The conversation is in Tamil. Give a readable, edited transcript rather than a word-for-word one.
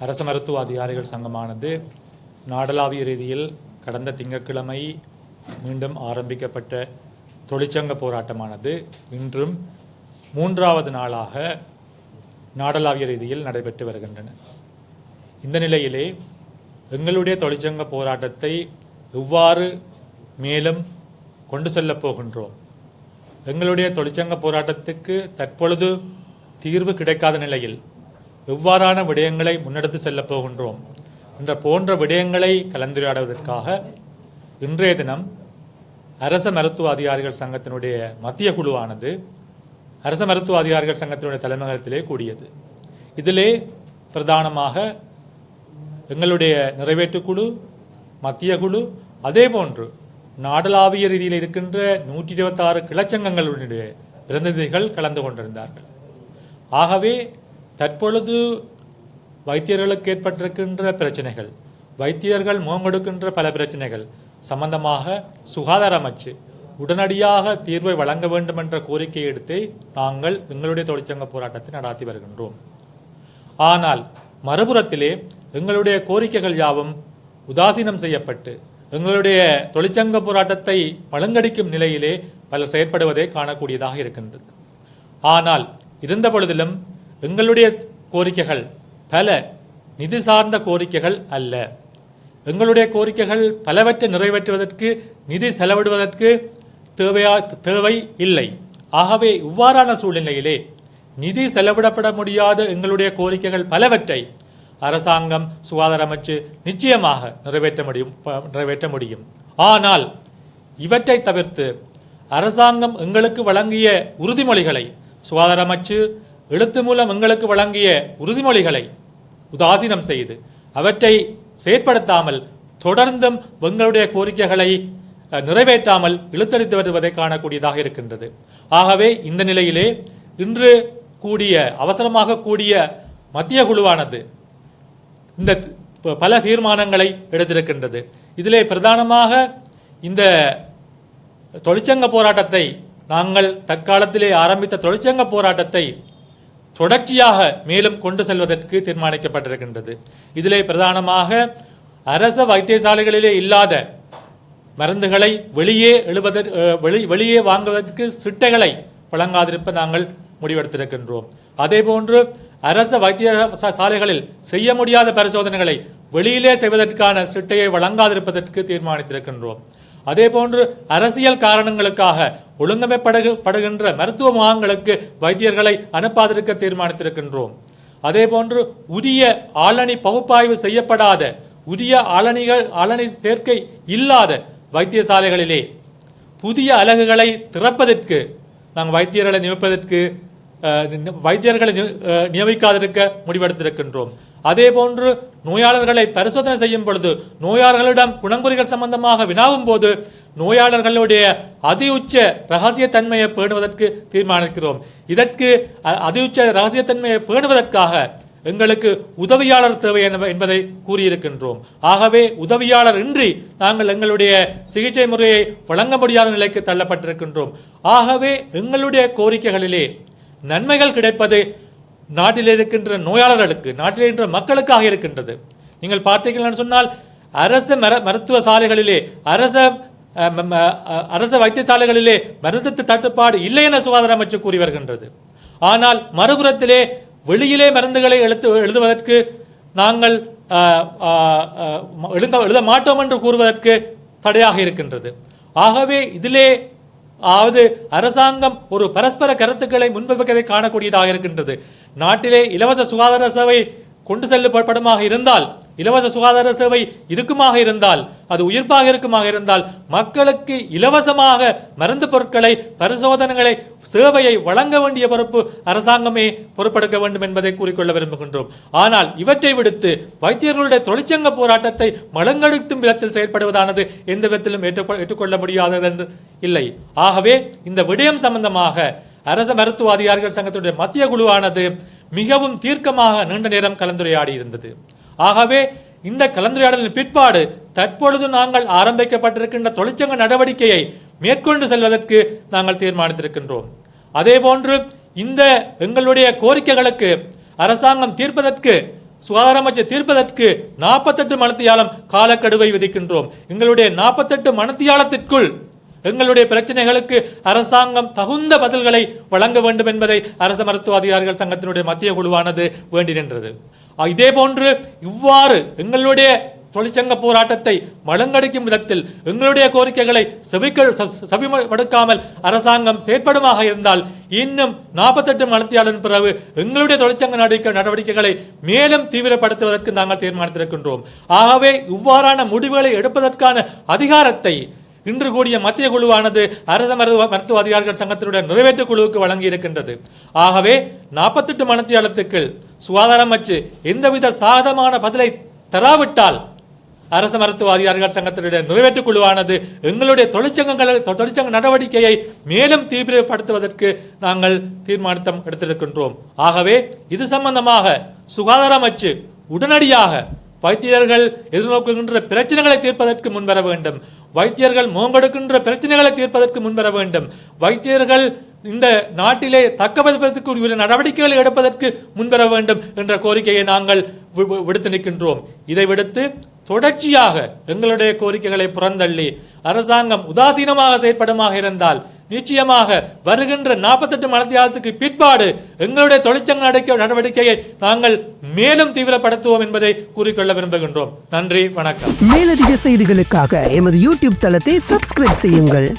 அரச மருத்துவ அதிகாரிகள் சங்கமானது நாடளாவிய ரீதியில் கடந்த திங்கட்கிழமை மீண்டும் ஆரம்பிக்கப்பட்ட தொழிற்சங்க போராட்டமானது இன்றும் மூன்றாவது நாளாக நாடளாவிய ரீதியில் நடைபெற்று வருகின்றன. இந்த நிலையிலே எங்களுடைய தொழிற்சங்க போராட்டத்தை எவ்வாறு மேலும் கொண்டு செல்லப் போகின்றோம், எங்களுடைய தொழிற்சங்க போராட்டத்துக்கு தற்பொழுது தீர்வு கிடைக்காத நிலையில் எவ்வாறான விடயங்களை முன்னெடுத்து செல்லப் போகின்றோம் என்ற போன்ற விடயங்களை கலந்துரையாடுவதற்காக இன்றைய தினம் அரச மருத்துவ அதிகாரிகள் சங்கத்தினுடைய மத்திய குழுவானது அரச மருத்துவ அதிகாரிகள் சங்கத்தினுடைய தலைமையகத்திலே கூடியது. இதிலே பிரதானமாக எங்களுடைய நிறைவேற்றுக்குழு, மத்திய குழு, அதே போன்று நாடளாவிய ரீதியில் இருக்கின்ற 126 கிளச்சங்கங்களுடைய பிரதிநிதிகள் கலந்து கொண்டிருந்தார்கள். ஆகவே தற்பொழுது வைத்தியர்களுக்கு ஏற்பட்டிருக்கின்ற பிரச்சனைகள், வைத்தியர்கள் முகங்கொடுக்கின்ற பல பிரச்சனைகள் சம்பந்தமாக சுகாதார அமைச்சு உடனடியாக தீர்வை வழங்க வேண்டும் என்ற கோரிக்கையை எடுத்து நாங்கள் எங்களுடைய தொழிற்சங்க போராட்டத்தை நடாத்தி வருகின்றோம். ஆனால் மறுபுறத்திலே எங்களுடைய கோரிக்கைகள் யாவும் உதாசீனம் செய்யப்பட்டு எங்களுடைய தொழிற்சங்க போராட்டத்தை மழுங்கடிக்கும் நிலையிலே பலர் செயற்படுவதை காணக்கூடியதாக இருக்கின்றது. ஆனால் இருந்த பொழுதிலும் எங்களுடைய கோரிக்கைகள் பல நிதி சார்ந்த கோரிக்கைகள் அல்ல. எங்களுடைய கோரிக்கைகள் பலவற்றை நிறைவேற்றுவதற்கு நிதி செலவிடுவதற்கு தேவை இல்லை. ஆகவே இவ்வாறான சூழ்நிலையிலே நிதி செலவிடப்பட முடியாத எங்களுடைய கோரிக்கைகள் பலவற்றை அரசாங்கம், சுகாதார அமைச்சு நிச்சயமாக நிறைவேற்ற முடியும். ஆனால் இவற்றை தவிர்த்து அரசாங்கம் எங்களுக்கு வழங்கிய உறுதிமொழிகளை, சுகாதார அமைச்சு எழுத்து மூலம் எங்களுக்கு வழங்கிய உறுதிமொழிகளை உதாசீனம் செய்து அவற்றை செயற்படுத்தாமல் தொடர்ந்தும் எங்களுடைய கோரிக்கைகளை நிறைவேற்றாமல் இழுத்தடித்து வருவதை காணக்கூடியதாக இருக்கின்றது. ஆகவே இந்த நிலையிலே இன்று அவசரமாக கூடிய மத்திய குழுவானது இந்த பல தீர்மானங்களை எடுத்திருக்கின்றது. இதிலே பிரதானமாக இந்த தொழிற்சங்க போராட்டத்தை, நாங்கள் தற்காலத்திலே ஆரம்பித்த தொழிற்சங்க போராட்டத்தை தொடர்ச்சியாக மேலும் கொண்டு செல்வதற்கு தீர்மானிக்கப்பட்டிருக்கின்றது. இதிலே பிரதானமாக அரச வைத்தியசாலைகளிலே இல்லாத மருந்துகளை வெளியே வாங்குவதற்கு சிட்டைகளை வழங்காதிருப்ப நாங்கள் முடிவெடுத்திருக்கின்றோம். அதேபோன்று அரச வைத்தியசாலைகளில் செய்ய முடியாத பரிசோதனைகளை வெளியிலே செய்வதற்கான சிட்டையை வழங்காதிருப்பதற்கு தீர்மானித்திருக்கின்றோம். அதேபோன்று அரசியல் காரணங்களுக்காக ஒழுங்கமைப்படுகின்ற மருத்துவ முகாம்களுக்கு வைத்தியர்களை அனுப்பாதிருக்க தீர்மானித்திருக்கின்றோம். அதேபோன்று உரிய ஆளணி பகுப்பாய்வு செய்யப்படாத, உரிய ஆளணி சேர்க்கை இல்லாத வைத்தியசாலைகளிலே புதிய அலகுகளை திறப்பதற்கு நாங்கள் வைத்தியர்களை நியமிக்காதிருக்க முடிவெடுத்திருக்கின்றோம். அதேபோன்று நோயாளர்களை பரிசோதனை செய்யும் பொழுது நோயாளர்களிடம் குணங்குறிகள் சம்பந்தமாக வினாவும் போது நோயாளர்களுடைய அதிஉச்ச ரகசியத்தன்மையை பேணுவதற்கு தீர்மானிக்கிறோம். இதற்கு அதிஉச்ச ரகசியத்தன்மையை பேணுவதற்காக எங்களுக்கு உதவியாளர் தேவை என்பதை கூறியிருக்கின்றோம். ஆகவே உதவியாளர் இன்றி நாங்கள் எங்களுடைய சிகிச்சை முறையை வழங்க முடியாத நிலைக்கு தள்ளப்பட்டிருக்கின்றோம். ஆகவே எங்களுடைய கோரிக்கைகளிலே நன்மைகள் கிடைப்பது நாட்டில் இருக்கின்ற நோயாளர்களுக்கு, நாட்டில் இருக்கின்ற மக்களுக்காக இருக்கின்றது. நீங்கள் பார்த்தீர்கள் சொன்னால் அரச மருத்துவ சாலைகளிலே, அரச வைத்தியசாலைகளிலே மருந்து தட்டுப்பாடு இல்லை என சுகாதார அமைச்சு கூறி வருகின்றது. ஆனால் மறுபுறத்திலே வெளியிலே மருந்துகளை எழுதுவதற்கு நாங்கள் எழுத மாட்டோம் என்று கூறுவதற்கு தடையாக இருக்கின்றது. ஆகவே இதிலே அரசாங்கம் ஒரு பரஸ்பர கருத்துக்களை முன்வைப்பதை காணக்கூடியதாக இருக்கின்றது. நாட்டிலே இலவச சுகாதார சேவை கொண்டு செல்லப்படுமாக இருந்தால், இலவச சுகாதார சேவை இருக்குமாக இருந்தால், அது உயிர்ப்பாக இருக்குமாக இருந்தால் மக்களுக்கு இலவசமாக மருந்து பொருட்களை, பரிசோதனைகளை, சேவையை வழங்க வேண்டிய பொறுப்பு அரசாங்கமே பொறுப்பெடுக்க வேண்டும் என்பதை கூறிக்கொள்ள விரும்புகின்றோம். ஆனால் இவற்றை விடுத்து வைத்தியர்களுடைய தொழிற்சங்க போராட்டத்தை மழுங்கடிக்கும் விதத்தில் செயற்படுவதானது எந்த விதத்திலும் ஏற்றுக்கொள்ள முடியாதது என்று இல்லை. ஆகவே இந்த விடயம் சம்பந்தமாக அரச மருத்துவ அதிகாரிகள் சங்கத்துடைய மத்திய குழுவானது மிகவும் தீர்க்கமாக நீண்ட நேரம் கலந்துரையாடி இருந்தது. ஆகவே இந்த கலந்துரையாடலின் பிற்பாடு தற்பொழுது நாங்கள் ஆரம்பிக்கப்பட்டிருக்கின்ற தொழிற்சங்க நடவடிக்கையை மேற்கொண்டு செல்வதற்கு நாங்கள் தீர்மானித்திருக்கின்றோம். அதேபோன்று இந்த எங்களுடைய கோரிக்கைகளுக்கு அரசாங்கம் தீர்ப்பதற்கு சுகாதார அமைச்சை தீர்ப்பதற்கு 48 மணித்தியாலம் காலக்கெடுவை விதிக்கின்றோம். எங்களுடைய 48 மணித்தியாலத்திற்குள் எங்களுடைய பிரச்சனைகளுக்கு அரசாங்கம் தகுந்த பதில்களை வழங்க வேண்டும் என்பதை அரசு மருத்துவ அதிகாரிகள் சங்கத்தினுடைய மத்திய குழுவானது வேண்டி நின்றது. இதே போன்று இவ்வாறு எங்களுடைய தொழிற்சங்க போராட்டத்தை மழுங்கடிக்கும் விதத்தில் எங்களுடைய கோரிக்கைகளை செவிமடுக்காமல் அரசாங்கம் செயற்படுமாக இருந்தால் இன்னும் 48 மணித்தியாலின் பிறகு எங்களுடைய தொழிற்சங்க நடவடிக்கைகளை மேலும் தீவிரப்படுத்துவதற்கு நாங்கள் தீர்மானித்திருக்கின்றோம். ஆகவே இவ்வாறான முடிவுகளை எடுப்பதற்கான அதிகாரத்தை இன்று கூடிய மத்திய குழுவானது அரசு மருத்துவ அதிகாரிகள் சங்கத்தினுடைய நிறைவேற்று குழுவுக்கு வழங்கி இருக்கின்றது. ஆகவே 48 மணித்தியாலத்துக்குள் சுகாதார அமைச்சு எந்தவித சாதகமான பதிலை தராவிட்டால் அரசு மருத்துவ அதிகாரிகள் சங்கத்தினுடைய நிறைவேற்று குழுவானது எங்களுடைய தொழிற்சங்க நடவடிக்கையை மேலும் தீவிரப்படுத்துவதற்கு நாங்கள் தீர்மானம் எடுத்திருக்கின்றோம். ஆகவே இது சம்பந்தமாக சுகாதார அமைச்சு உடனடியாக வைத்தியர்கள் எதிர்நோக்குகின்ற பிரச்சனைகளை தீர்ப்பதற்கு முன்வர வேண்டும். வைத்தியர்கள் முகங்கொடுக்கின்ற பிரச்சனைகளை தீர்ப்பதற்கு முன்வர வேண்டும். வைத்தியர்கள் இந்த நாட்டிலே தக்கவைப்பதற்கு நடவடிக்கைகளை எடுப்பதற்கு முன்வர வேண்டும் என்ற கோரிக்கையை நாங்கள் விடுத்து நிற்கின்றோம். இதை விடுத்து தொடர்ச்சியாக எங்களுடைய கோரிக்கைகளை புறந்தள்ளி அரசாங்கம் உதாசீனமாக செயற்படுமாக இருந்தால் நிச்சயமாக வருகின்ற 48 மணித்தியாலத்துக்கு பிற்பாடு எங்களுடைய தொழிற்சங்க நடவடிக்கையை நாங்கள் மேலும் தீவிரப்படுத்துவோம் என்பதை கூறிக்கொள்ள விரும்புகின்றோம். நன்றி, வணக்கம். மேலதிக செய்திகளுக்காக எமது யூடியூப் தளத்தை சப்ஸ்கிரைப் செய்யுங்கள்.